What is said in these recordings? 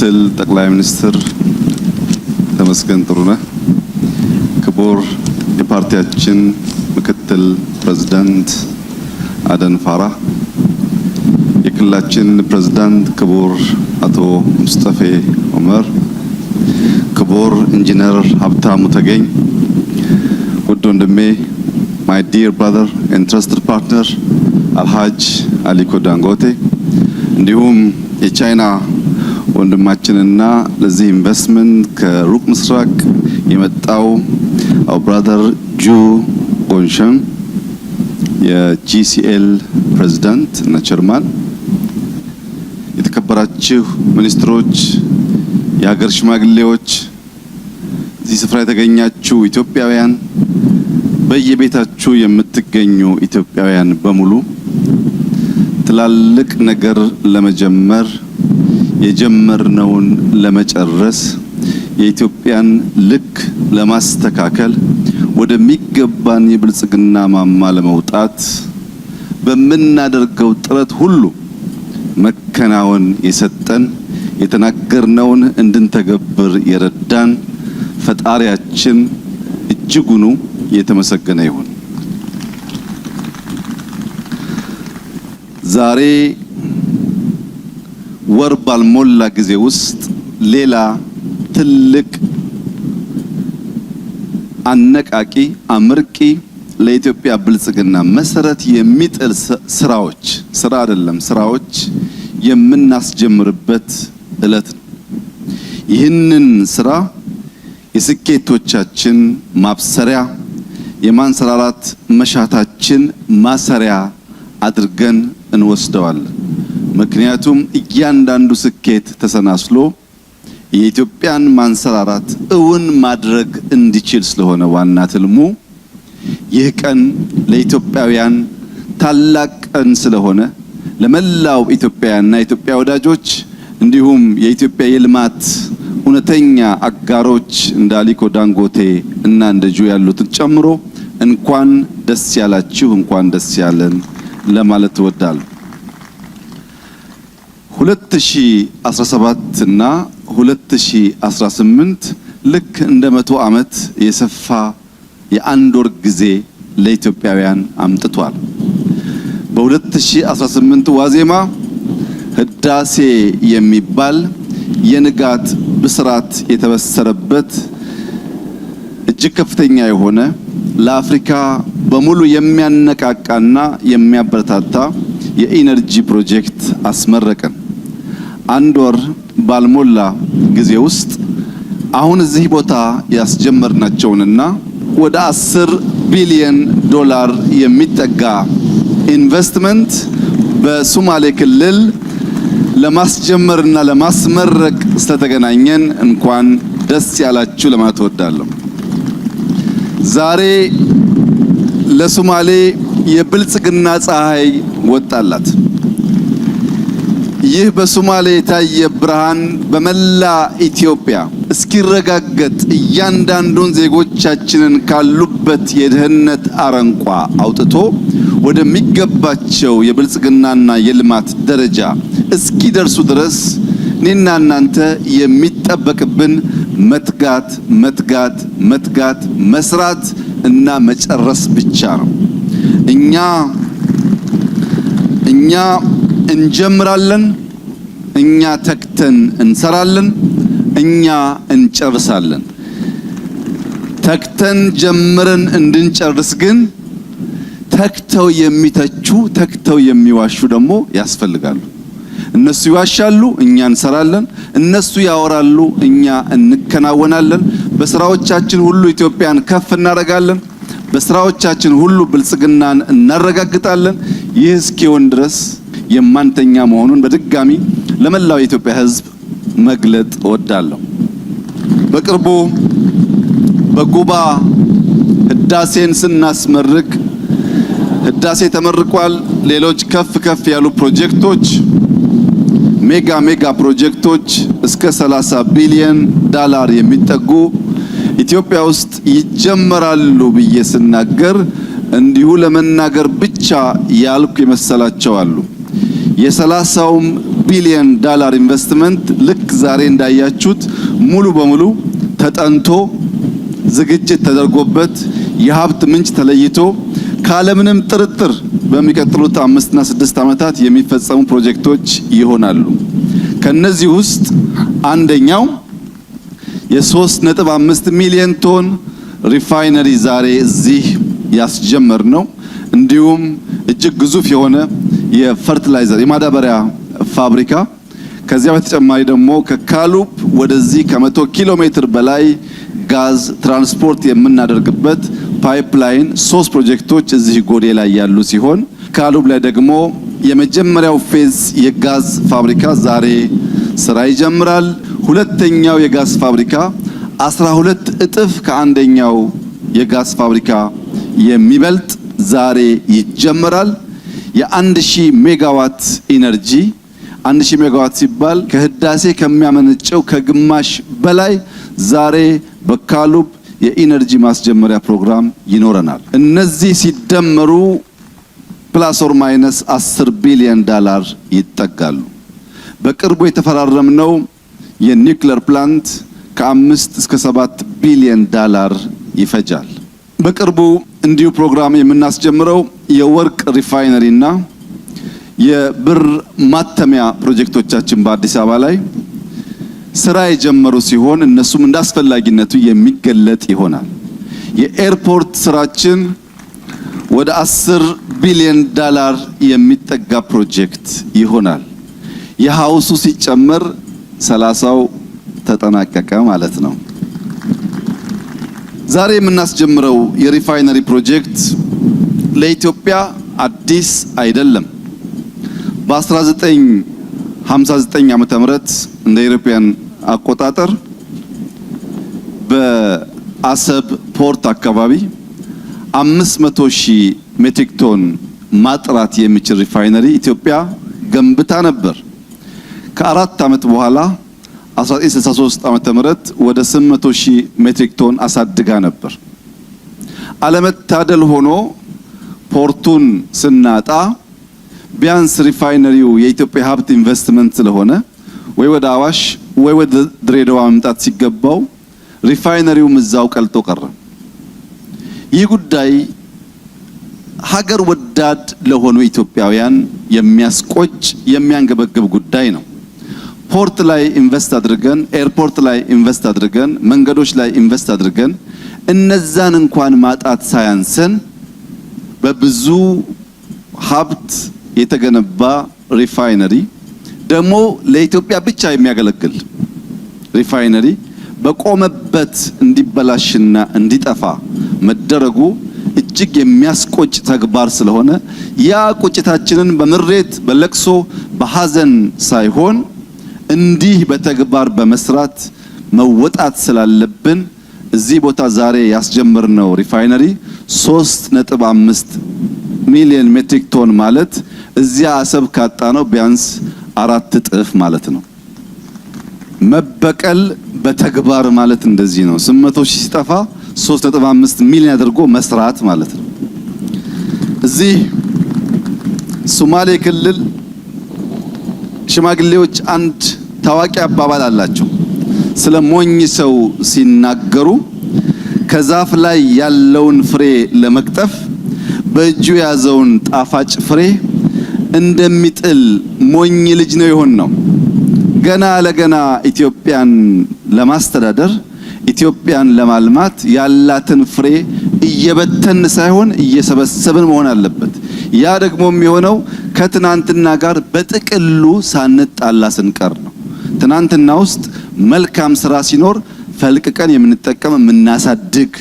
ምክትል ጠቅላይ ሚኒስትር ተመስገን ጥሩነህ፣ ክቡር የፓርቲያችን ምክትል ፕሬዝዳንት አደን ፋራህ፣ የክልላችን ፕሬዝዳንት ክቡር አቶ ሙስጠፌ ዑመር፣ ክቡር ኢንጂነር ሀብታሙ ተገኝ፣ ውድ ወንድሜ my dear brother and trusted partner አልሃጅ አሊኮ ዳንጎቴ፣ እንዲሁም የቻይና ወንድማችንና ለዚህ ኢንቨስትመንት ከሩቅ ምስራቅ የመጣው our brother ጁ ጎንሸን፣ የጂሲኤል ፕሬዝዳንት እና ቸርማን፣ የተከበራችሁ ሚኒስትሮች፣ የሀገር ሽማግሌዎች፣ እዚህ ስፍራ የተገኛችሁ ኢትዮጵያውያን፣ በየቤታችሁ የምትገኙ ኢትዮጵያውያን በሙሉ ትላልቅ ነገር ለመጀመር የጀመርነውን ለመጨረስ የኢትዮጵያን ልክ ለማስተካከል ወደሚገባን የብልጽግና ማማ ለመውጣት በመናደርገው ጥረት ሁሉ መከናወን የሰጠን የተናገርነውን እንድንተገብር የረዳን ፈጣሪያችን እጅጉኑ የተመሰገነ ይሁን። ዛሬ ወር ባልሞላ ጊዜ ውስጥ ሌላ ትልቅ አነቃቂ አምርቂ ለኢትዮጵያ ብልጽግና መሰረት የሚጥል ስራዎች የምናስጀምርበት እለት ነው። ይህንን ስራ የስኬቶቻችን ማብሰሪያ የማንሰራራት መሻታችን ማሰሪያ አድርገን እንወስደዋለን። ምክንያቱም እያንዳንዱ ስኬት ተሰናስሎ የኢትዮጵያን ማንሰራራት እውን ማድረግ እንዲችል ስለሆነ ዋና ትልሙ ይህ ቀን ለኢትዮጵያውያን ታላቅ ቀን ስለሆነ ለመላው ኢትዮጵያውያንና የኢትዮጵያ ወዳጆች እንዲሁም የኢትዮጵያ የልማት እውነተኛ አጋሮች እንደ አሊኮ ዳንጎቴ እና እንደ ጁ ያሉትን ጨምሮ እንኳን ደስ ያላችሁ እንኳን ደስ ያለን ለማለት እወዳለሁ። 2017 እና 2018 ልክ እንደ 100 ዓመት የሰፋ የአንድ ወር ጊዜ ለኢትዮጵያውያን አምጥቷል። በ2018 ዋዜማ ህዳሴ የሚባል የንጋት ብስራት የተበሰረበት እጅግ ከፍተኛ የሆነ ለአፍሪካ በሙሉ የሚያነቃቃና የሚያበረታታ የኢነርጂ ፕሮጀክት አስመረቀን። አንድ ወር ባልሞላ ጊዜ ውስጥ አሁን እዚህ ቦታ ያስጀመርናቸውንና ወደ 10 ቢሊዮን ዶላር የሚጠጋ ኢንቨስትመንት በሶማሌ ክልል ለማስጀመርና ለማስመረቅ ስለተገናኘን እንኳን ደስ ያላችሁ ለማለት እወዳለሁ። ዛሬ ለሶማሌ የብልጽግና ፀሐይ ወጣላት። ይህ በሶማሌ የታየ ብርሃን በመላ ኢትዮጵያ እስኪረጋገጥ እያንዳንዱን ዜጎቻችንን ካሉበት የድህነት አረንቋ አውጥቶ ወደሚገባቸው የብልጽግናና የልማት ደረጃ እስኪደርሱ ድረስ እኔና እናንተ የሚጠበቅብን መትጋት መስራት እና መጨረስ ብቻ ነው። እኛ እንጀምራለን፣ እኛ ተክተን እንሰራለን፣ እኛ እንጨርሳለን። ተክተን ጀምረን እንድንጨርስ ግን ተክተው የሚተቹ ተክተው የሚዋሹ ደግሞ ያስፈልጋሉ። እነሱ ይዋሻሉ፣ እኛ እንሰራለን። እነሱ ያወራሉ፣ እኛ እንከናወናለን። በስራዎቻችን ሁሉ ኢትዮጵያን ከፍ እናደርጋለን። በስራዎቻችን ሁሉ ብልጽግናን እናረጋግጣለን። ይህ እስኪሆን ድረስ የማንተኛ መሆኑን በድጋሚ ለመላው የኢትዮጵያ ሕዝብ መግለጥ እወዳለሁ። በቅርቡ በጉባ ህዳሴን ስናስመርቅ ህዳሴ ተመርቋል። ሌሎች ከፍ ያሉ ፕሮጀክቶች ሜጋ ፕሮጀክቶች እስከ 30 ቢሊዮን ዶላር የሚጠጉ ኢትዮጵያ ውስጥ ይጀመራሉ ብዬ ስናገር እንዲሁ ለመናገር ብቻ ያልኩ ይመስላቸው አሉ። የ30 ቢሊዮን ዶላር ኢንቨስትመንት ልክ ዛሬ እንዳያችሁት ሙሉ በሙሉ ተጠንቶ ዝግጅት ተደርጎበት የሀብት ምንጭ ተለይቶ ካለምንም ጥርጥር በሚቀጥሉት 5 እና 6 ዓመታት የሚፈጸሙ ፕሮጀክቶች ይሆናሉ። ከነዚህ ውስጥ አንደኛው የ3.5 ሚሊዮን ቶን ሪፋይነሪ ዛሬ እዚህ ያስጀመር ነው። እንዲሁም እጅግ ግዙፍ የሆነ የፈርቲላይዘር የማዳበሪያ ፋብሪካ ከዚያ በተጨማሪ ደግሞ ከካሉብ ወደዚህ ከ100 ኪሎ ሜትር በላይ ጋዝ ትራንስፖርት የምናደርግበት ፓይፕላይን 3 ፕሮጀክቶች እዚህ ጎዴ ላይ ያሉ ሲሆን ካሉብ ላይ ደግሞ የመጀመሪያው ፌዝ የጋዝ ፋብሪካ ዛሬ ስራ ይጀምራል። ሁለተኛው የጋዝ ፋብሪካ 12 እጥፍ ከአንደኛው የጋዝ ፋብሪካ የሚበልጥ ዛሬ ይጀምራል። የ1000 ሜጋዋት ኢነርጂ 1000 ሜጋዋት ሲባል ከህዳሴ ከሚያመነጨው ከግማሽ በላይ ዛሬ በካሉብ የኢነርጂ ማስጀመሪያ ፕሮግራም ይኖረናል። እነዚህ ሲደመሩ ፕላስ ኦር ማይነስ 10 ቢሊዮን ዶላር ይጠጋሉ። በቅርቡ የተፈራረምነው የኒውክሌር ፕላንት ከ5 እስከ 7 ቢሊዮን ዶላር ይፈጃል። በቅርቡ እንዲሁ ፕሮግራም የምናስጀምረው የወርቅ ሪፋይነሪና የብር ማተሚያ ፕሮጀክቶቻችን በአዲስ አበባ ላይ ስራ የጀመሩ ሲሆን እነሱም እንዳስፈላጊነቱ የሚገለጥ ይሆናል። የኤርፖርት ስራችን ወደ 10 ቢሊዮን ዶላር የሚጠጋ ፕሮጀክት ይሆናል። የሃውሱ ሲጨመር 30ው ተጠናቀቀ ማለት ነው። ዛሬ የምናስጀምረው የሪፋይነሪ ፕሮጀክት ለኢትዮጵያ አዲስ አይደለም። በ1959 ዓመተ ምህረት እንደ ኢሮፒያን አቆጣጠር በአሰብ ፖርት አካባቢ 500,000 ሜትሪክ ቶን ማጥራት የሚችል ሪፋይነሪ ኢትዮጵያ ገንብታ ነበር። ከ4 ዓመት በኋላ 1963 ዓመተ ምህረት ወደ 800,000 ሜትሪክ ቶን አሳድጋ ነበር። አለመታደል ሆኖ ፖርቱን ስናጣ ቢያንስ ሪፋይነሪው የኢትዮጵያ ሀብት ኢንቨስትመንት ስለሆነ ወይ ወደ አዋሽ ወይ ወደ ድሬዳዋ መምጣት ሲገባው ሪፋይነሪውም እዛው ቀልጦ ቀረ። ይህ ጉዳይ ሀገር ወዳድ ለሆኑ ኢትዮጵያውያን የሚያስቆጭ የሚያንገበግብ ጉዳይ ነው። ፖርት ላይ ኢንቨስት አድርገን ኤርፖርት ላይ ኢንቨስት አድርገን መንገዶች ላይ ኢንቨስት አድርገን እነዛን እንኳን ማጣት ሳያንሰን በብዙ ሀብት የተገነባ ሪፋይነሪ ደግሞ ለኢትዮጵያ ብቻ የሚያገለግል ሪፋይነሪ በቆመበት እንዲበላሽና እንዲጠፋ መደረጉ እጅግ የሚያስቆጭ ተግባር ስለሆነ ያ ቁጭታችንን በምሬት በለቅሶ በሐዘን ሳይሆን እንዲህ በተግባር በመስራት መወጣት ስላለብን እዚህ ቦታ ዛሬ ያስጀመርነው ሪፋይነሪ 3.5 ሚሊዮን ሜትሪክ ቶን ማለት እዚያ አሰብ ካጣ ነው ቢያንስ 4 እጥፍ ማለት ነው። መበቀል በተግባር ማለት እንደዚህ ነው። 800,000 ሲጠፋ 3.5 ሚሊዮን አድርጎ መስራት ማለት ነው። እዚህ ሶማሌ ክልል ሽማግሌዎች አንድ ታዋቂ አባባል አላቸው። ስለ ሞኝ ሰው ሲናገሩ ከዛፍ ላይ ያለውን ፍሬ ለመቅጠፍ በእጁ የያዘውን ጣፋጭ ፍሬ እንደሚጥል ሞኝ ልጅ ነው ይሆን ነው። ገና ለገና ኢትዮጵያን ለማስተዳደር ኢትዮጵያን ለማልማት ያላትን ፍሬ እየበተን ሳይሆን እየሰበሰብን መሆን አለበት። ያ ደግሞ የሚሆነው ከትናንትና ጋር በጥቅሉ ሳንጣላ ስንቀር ነው። ትናንትና ውስጥ መልካም ስራ ሲኖር ፈልቅቀን የምንጠቀም የምናሳድግ፣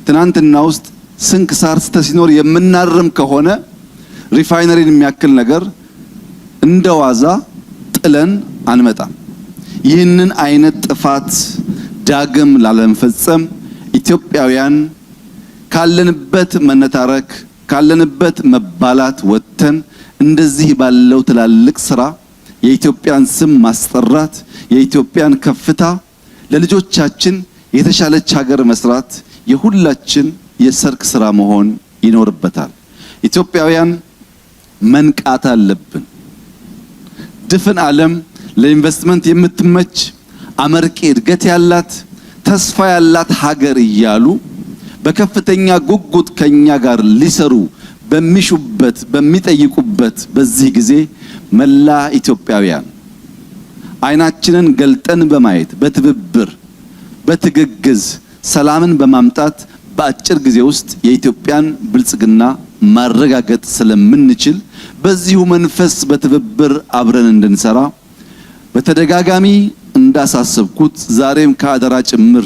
ትናንትና ውስጥ ስንክሳር ሲኖር የምናርም ከሆነ ሪፋይነሪን የሚያክል ነገር እንደዋዛ ጥለን አንመጣም። ይህንን አይነት ጥፋት ዳግም ላለመፈጸም ኢትዮጵያውያን ካለንበት መነታረክ ካለንበት መባላት ወጥተን እንደዚህ ባለው ትላልቅ ስራ የኢትዮጵያን ስም ማስጠራት የኢትዮጵያን ከፍታ ለልጆቻችን የተሻለች ሀገር መስራት የሁላችን የሰርክ ስራ መሆን ይኖርበታል። ኢትዮጵያውያን መንቃት አለብን። ድፍን ዓለም ለኢንቨስትመንት የምትመች አመርቂ እድገት ያላት ተስፋ ያላት ሀገር እያሉ በከፍተኛ ጉጉት ከኛ ጋር ሊሰሩ በሚሹበት በሚጠይቁበት በዚህ ጊዜ መላ ኢትዮጵያውያን አይናችንን ገልጠን በማየት በትብብር በትግግዝ ሰላምን በማምጣት በአጭር ጊዜ ውስጥ የኢትዮጵያን ብልጽግና ማረጋገጥ ስለምንችል በዚሁ መንፈስ በትብብር አብረን እንድንሰራ በተደጋጋሚ እንዳሳሰብኩት ዛሬም ከአደራ ጭምር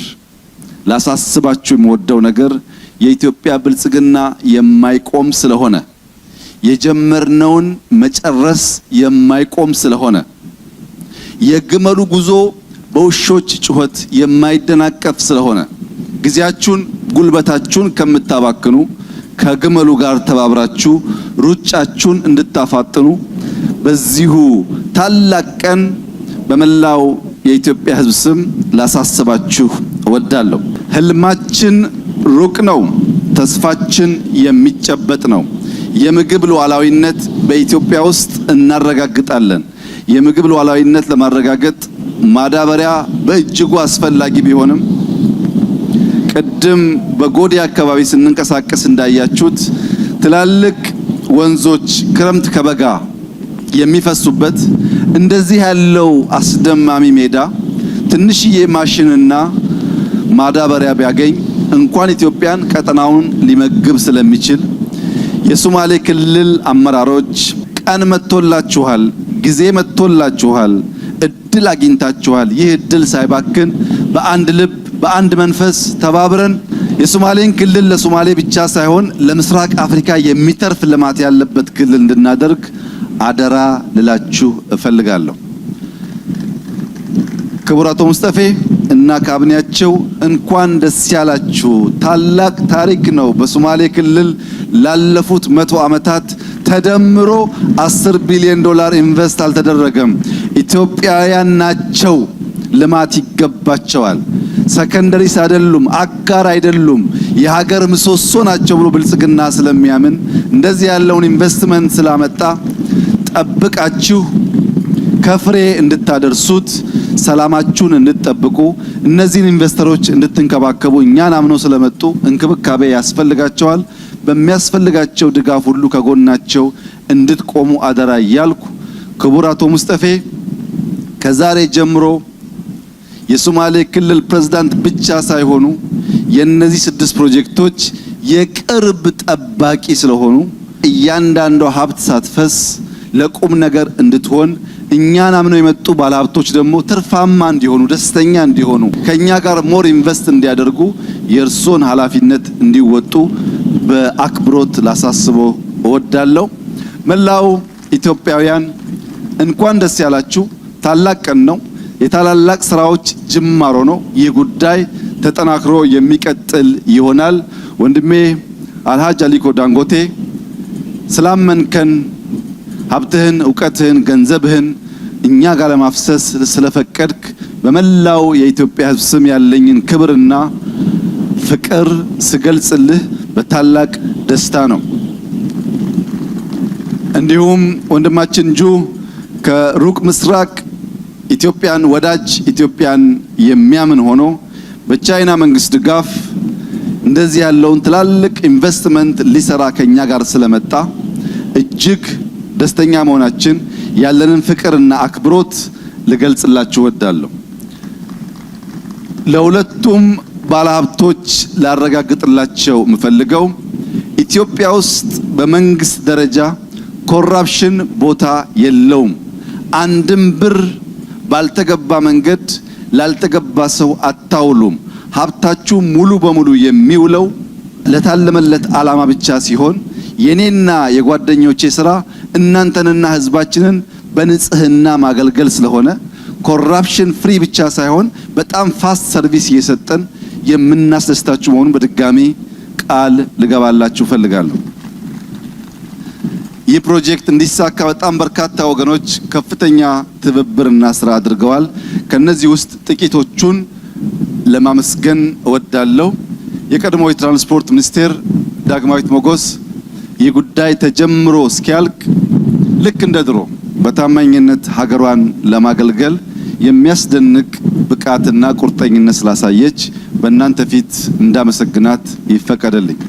ላሳስባችሁ የምወደው ነገር የኢትዮጵያ ብልጽግና የማይቆም ስለሆነ የጀመርነውን መጨረስ የማይቆም ስለሆነ የግመሉ ጉዞ በውሾች ጩኸት የማይደናቀፍ ስለሆነ ጊዜያችሁን ጉልበታችሁን ከምታባክኑ ከግመሉ ጋር ተባብራችሁ ሩጫችሁን እንድታፋጥኑ በዚሁ ታላቅ ቀን በመላው የኢትዮጵያ ሕዝብ ስም ላሳስባችሁ እወዳለሁ። ህልማችን ሩቅ ነው፣ ተስፋችን የሚጨበጥ ነው። የምግብ ሉዓላዊነት በኢትዮጵያ ውስጥ እናረጋግጣለን። የምግብ ሉዓላዊነት ለማረጋገጥ ማዳበሪያ በእጅጉ አስፈላጊ ቢሆንም ቅድም በጎዴ አካባቢ ስንንቀሳቀስ እንዳያችሁት ትላልቅ ወንዞች ክረምት ከበጋ የሚፈሱበት እንደዚህ ያለው አስደማሚ ሜዳ ትንሽዬ ማሽንና ማዳበሪያ ቢያገኝ እንኳን ኢትዮጵያን ቀጠናውን ሊመግብ ስለሚችል የሶማሌ ክልል አመራሮች ቀን መጥቶላችኋል፣ ጊዜ መጥቶላችኋል፣ እድል አግኝታችኋል። ይህ እድል ሳይባክን በአንድ ልብ በአንድ መንፈስ ተባብረን የሶማሌን ክልል ለሶማሌ ብቻ ሳይሆን ለምስራቅ አፍሪካ የሚተርፍ ልማት ያለበት ክልል እንድናደርግ አደራ ልላችሁ እፈልጋለሁ። ክቡር አቶ ሙስጠፌ እና ካቢኔያቸው እንኳን ደስ ያላችሁ። ታላቅ ታሪክ ነው። በሶማሌ ክልል ላለፉት 100 ዓመታት ተደምሮ 10 ቢሊዮን ዶላር ኢንቨስት አልተደረገም። ኢትዮጵያውያን ናቸው፣ ልማት ይገባቸዋል። ሰከንደሪስ አይደሉም፣ አጋር አይደሉም፣ የሀገር ምሰሶ ናቸው ብሎ ብልጽግና ስለሚያምን እንደዚህ ያለውን ኢንቨስትመንት ስላመጣ ጠብቃችሁ ከፍሬ እንድታደርሱት ሰላማችሁን እንድትጠብቁ እነዚህን ኢንቨስተሮች እንድትንከባከቡ እኛን አምነው ስለመጡ እንክብካቤ ያስፈልጋቸዋል። በሚያስፈልጋቸው ድጋፍ ሁሉ ከጎናቸው እንድትቆሙ አደራ እያልኩ ክቡር አቶ ሙስጠፌ ከዛሬ ጀምሮ የሶማሌ ክልል ፕሬዝዳንት ብቻ ሳይሆኑ የነዚህ 6 ፕሮጀክቶች የቅርብ ጠባቂ ስለሆኑ እያንዳንዷ ሀብት ሳትፈስ ለቁም ነገር እንድትሆን እኛን አምነው የመጡ ባለሀብቶች ደግሞ ትርፋማ እንዲሆኑ ደስተኛ እንዲሆኑ ከኛ ጋር ሞር ኢንቨስት እንዲያደርጉ የእርሶን ኃላፊነት እንዲወጡ በአክብሮት ላሳስበው እወዳለሁ። መላው ኢትዮጵያውያን እንኳን ደስ ያላችሁ። ታላቅ ቀን ነው። የታላላቅ ስራዎች ጅማሮ ነው። ይህ ጉዳይ ተጠናክሮ የሚቀጥል ይሆናል። ወንድሜ አልሃጅ አሊኮ ዳንጎቴ ስላመንከን ሀብትህን፣ እውቀትህን፣ ገንዘብህን እኛ ጋር ለማፍሰስ ስለፈቀድክ በመላው የኢትዮጵያ ሕዝብ ስም ያለኝን ክብርና ፍቅር ስገልጽልህ በታላቅ ደስታ ነው። እንዲሁም ወንድማችን ጁ ከሩቅ ምስራቅ ኢትዮጵያን ወዳጅ ኢትዮጵያን የሚያምን ሆኖ በቻይና መንግስት ድጋፍ እንደዚህ ያለውን ትላልቅ ኢንቨስትመንት ሊሰራ ከኛ ጋር ስለመጣ እጅግ ደስተኛ መሆናችን ያለንን ፍቅርና አክብሮት ልገልጽላችሁ እወዳለሁ። ለሁለቱም ባለሀብቶች ላረጋግጥላቸው የምፈልገው ኢትዮጵያ ውስጥ በመንግስት ደረጃ ኮራፕሽን ቦታ የለውም። አንድም ብር ባልተገባ መንገድ ላልተገባ ሰው አታውሉም። ሀብታችሁ ሙሉ በሙሉ የሚውለው ለታለመለት ዓላማ ብቻ ሲሆን የኔና የጓደኞቼ ስራ እናንተንና ህዝባችንን በንጽህና ማገልገል ስለሆነ ኮራፕሽን ፍሪ ብቻ ሳይሆን በጣም ፋስት ሰርቪስ እየሰጠን የምናስደስታችሁ መሆኑን በድጋሚ ቃል ልገባላችሁ ፈልጋለሁ። ይህ ፕሮጀክት እንዲሳካ በጣም በርካታ ወገኖች ከፍተኛ ትብብርና ስራ አድርገዋል። ከነዚህ ውስጥ ጥቂቶቹን ለማመስገን እወዳለሁ። የቀድሞ የትራንስፖርት ሚኒስቴር ዳግማዊት ሞገስ ይህ ጉዳይ ተጀምሮ እስኪያልቅ ልክ እንደ ድሮ በታማኝነት ሀገሯን ለማገልገል የሚያስደንቅ ብቃትና ቁርጠኝነት ስላሳየች በእናንተ ፊት እንዳመሰግናት ይፈቀደልኝ።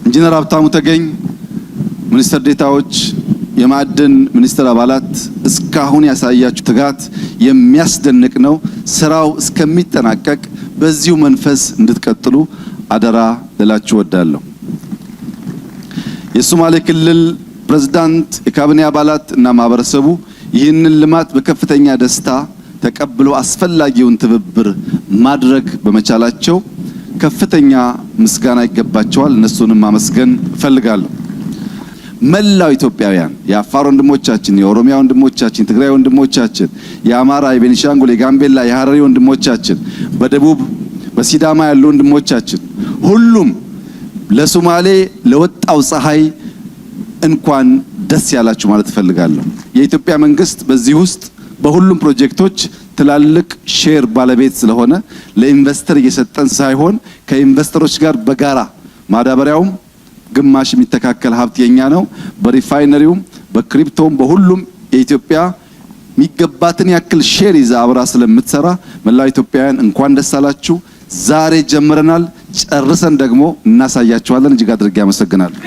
ኢንጂነር ሀብታሙ ተገኝ፣ ሚኒስትር ዴታዎች፣ የማዕድን ሚኒስትር አባላት እስካሁን ያሳያችሁ ትጋት የሚያስደንቅ ነው። ስራው እስከሚጠናቀቅ በዚሁ መንፈስ እንድትቀጥሉ አደራ ልላችሁ እወዳለሁ። የሶማሌ ክልል ፕሬዝዳንት፣ የካቢኔ አባላት እና ማህበረሰቡ ይህንን ልማት በከፍተኛ ደስታ ተቀብሎ አስፈላጊውን ትብብር ማድረግ በመቻላቸው ከፍተኛ ምስጋና ይገባቸዋል። እነሱንም ማመስገን እፈልጋለሁ። መላው ኢትዮጵያውያን፣ የአፋር ወንድሞቻችን፣ የኦሮሚያ ወንድሞቻችን፣ የትግራይ ወንድሞቻችን፣ የአማራ፣ የቤኒሻንጉል፣ የጋምቤላ፣ የሐረሪ ወንድሞቻችን፣ በደቡብ በሲዳማ ያሉ ወንድሞቻችን ሁሉም ለሶማሌ ለወጣው ፀሐይ እንኳን ደስ ያላችሁ ማለት እፈልጋለሁ። የኢትዮጵያ መንግስት በዚህ ውስጥ በሁሉም ፕሮጀክቶች ትላልቅ ሼር ባለቤት ስለሆነ ለኢንቨስተር እየሰጠን ሳይሆን ከኢንቨስተሮች ጋር በጋራ ማዳበሪያውም ግማሽ የሚተካከል ሀብት የኛ ነው። በሪፋይነሪውም በክሪፕቶም በሁሉም የኢትዮጵያ የሚገባትን ያክል ሼር ይዛ አብራ ስለምትሰራ መላው ኢትዮጵያውያን እንኳን ደስ አላችሁ። ዛሬ ጀምረናል፣ ጨርሰን ደግሞ እናሳያችኋለን። እጅግ አድርጌ አመሰግናለሁ።